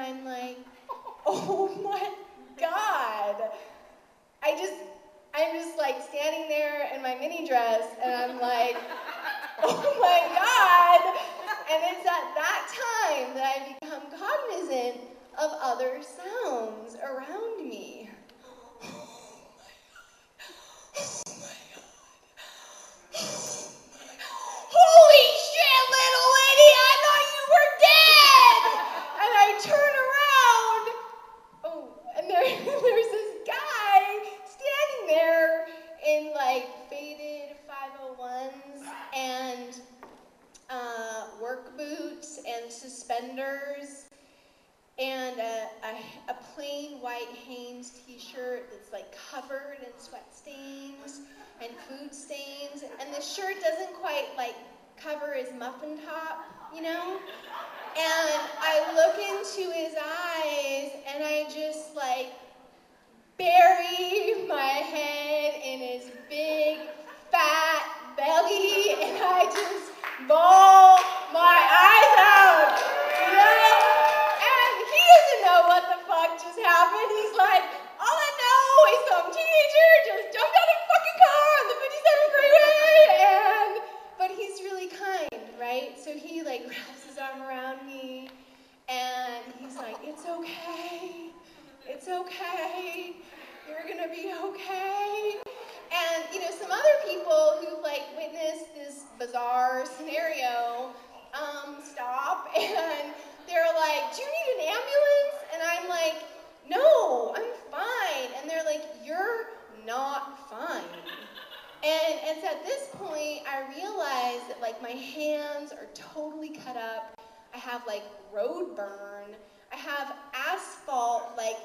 I'm like, oh my God. I'm just like standing there in my mini dress, and I'm like, oh my God. And it's at that time that I become cognizant of other sounds around me. Holy shit, little lady, I thought you were dead! And I turn around. Oh, and there's this guy standing there in like faded 501s and work boots and suspenders and a plain white Hanes t-shirt that's like covered in sweat stains and food stains, and the shirt doesn't quite like cover his muffin top, you know? And I look into his eyes and I just like bury my head in his big fat belly and I just bawl my eyes out, you know? And he doesn't know what the fuck just happened. He's like, all I know is some teenager just jumped out of the fucking car on the 57 freeway, but he's really kind, right? So he like wraps his arm around me and he's like, it's okay, you're gonna be okay. And, you know, some other people who like witnessed this bizarre scenario stop and they're like, do you need an ambulance? And I'm like, no, I'm fine. And they're like, you're not fine. And it's at this point I realize that like my hands are totally cut up. I have like road burn. I have asphalt like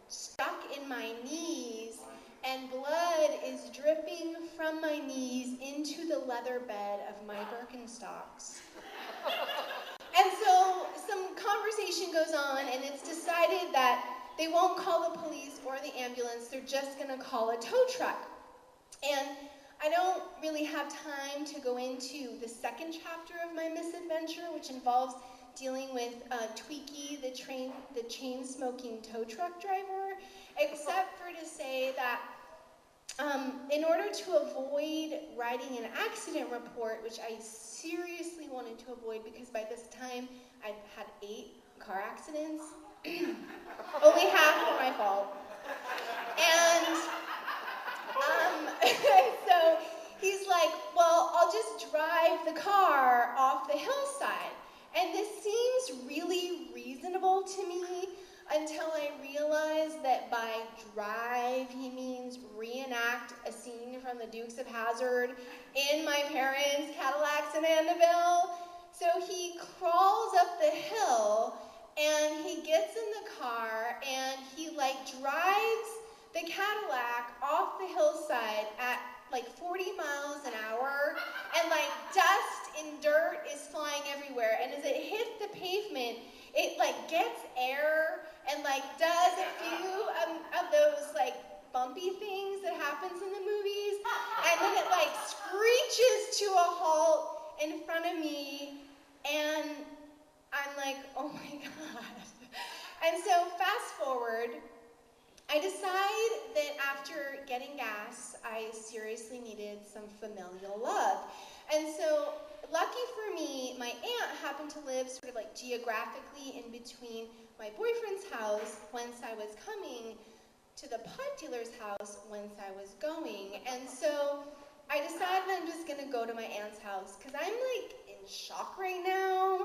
stuck in my knees, and blood is dripping from my knees into the leather bed of my Birkenstocks. And so some conversation goes on, and it's decided that they won't call the police or the ambulance, they're just gonna call a tow truck. And I don't really have time to go into the second chapter of my misadventure, which involves dealing with Tweaky, the chain-smoking tow truck driver, except for to say that in order to avoid writing an accident report, which I seriously wanted to avoid because by this time I've had 8 car accidents, only half were my fault. And so he's like, well, I'll just drive the car off the hillside. And this seems really reasonable to me until I realized that by drive he means reenact a scene from the Dukes of Hazzard in my parents' Cadillacs in Annabelle. So he crawls up the hill and he gets in the car and he like drives the Cadillac off the hillside at like 40 miles an hour, and like dust and dirt is flying everywhere, and as it hits the pavement, it like gets air and like does a few of those like bumpy things that happens in the movies, and then it like screeches to a halt in front of me, and I'm like, oh my God. And so fast forward, I decide that after getting gas, I seriously needed some familial love. And so, lucky for me, my aunt happened to live sort of like geographically in between my boyfriend's house whence I was coming to the pot dealer's house whence I was going. And so, I decided I'm just gonna go to my aunt's house because I'm like in shock right now.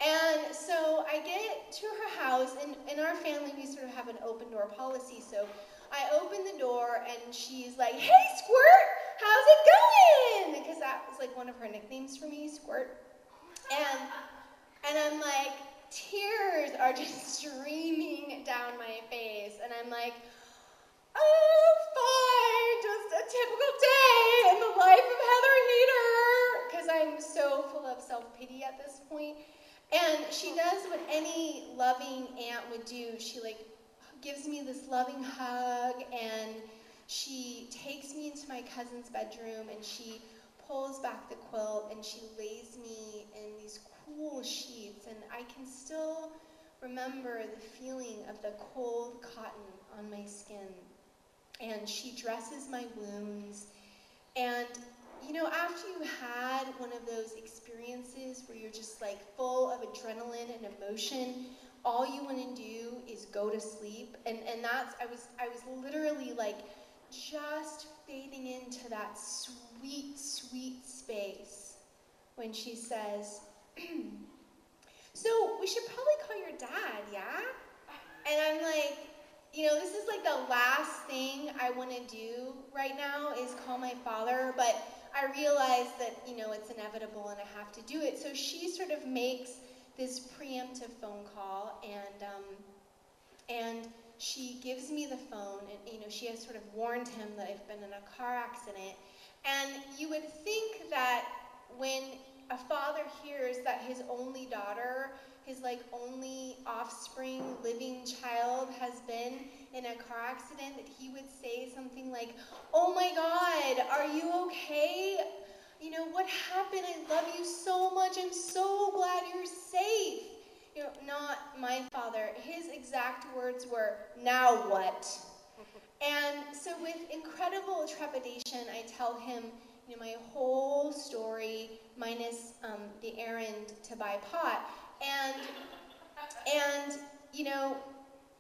And so I get to her house, and in our family we sort of have an open door policy, so I open the door and she's like, hey Squirt, how's it going? Because that was like one of her nicknames for me, Squirt. And I'm like, tears are just streaming down my face, and I'm like, oh, fine, just a typical day in the life of Heather Heater, because I'm so full of self-pity at this point. And she does what any loving aunt would do. She like gives me this loving hug, and she takes me into my cousin's bedroom, and she pulls back the quilt, and she lays me in these cool sheets, and I can still remember the feeling of the cold cotton on my skin. And she dresses my wounds. And, you know, after you had one of those experiences where you're just like full of adrenaline and emotion, all you want to do is go to sleep. And that's, I was literally like just fading into that sweet, sweet space when she says, so we should probably call your dad, yeah? And I'm like, you know, this is like the last thing I want to do right now is call my father, but I realize that, you know, it's inevitable and I have to do it. So she sort of makes this preemptive phone call, and she gives me the phone, and, you know, she has sort of warned him that I've been in a car accident. And you would think that when a father hears that his only daughter, his like only offspring, living child has been in a car accident, that he would say something like, "Oh my God, are you okay? You know, what happened? I love you so much. I'm so glad you're safe." You know, not my father. His exact words were, "Now what?" And so with incredible trepidation, I tell him, you know, my whole story, minus the errand to buy pot. And you know,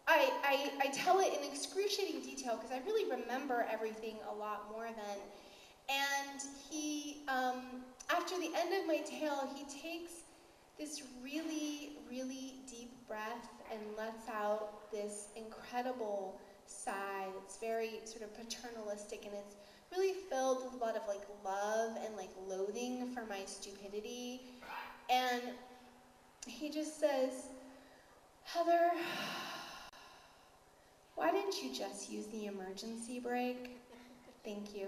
I tell it in excruciating detail because I really remember everything a lot more then. And he, after the end of my tale, he takes this really, really deep breath and lets out this incredible sigh that's very sort of paternalistic, and it's really filled with a lot of like love and like loathing for my stupidity. And he just says, "Heather, why didn't you just use the emergency brake? Thank you."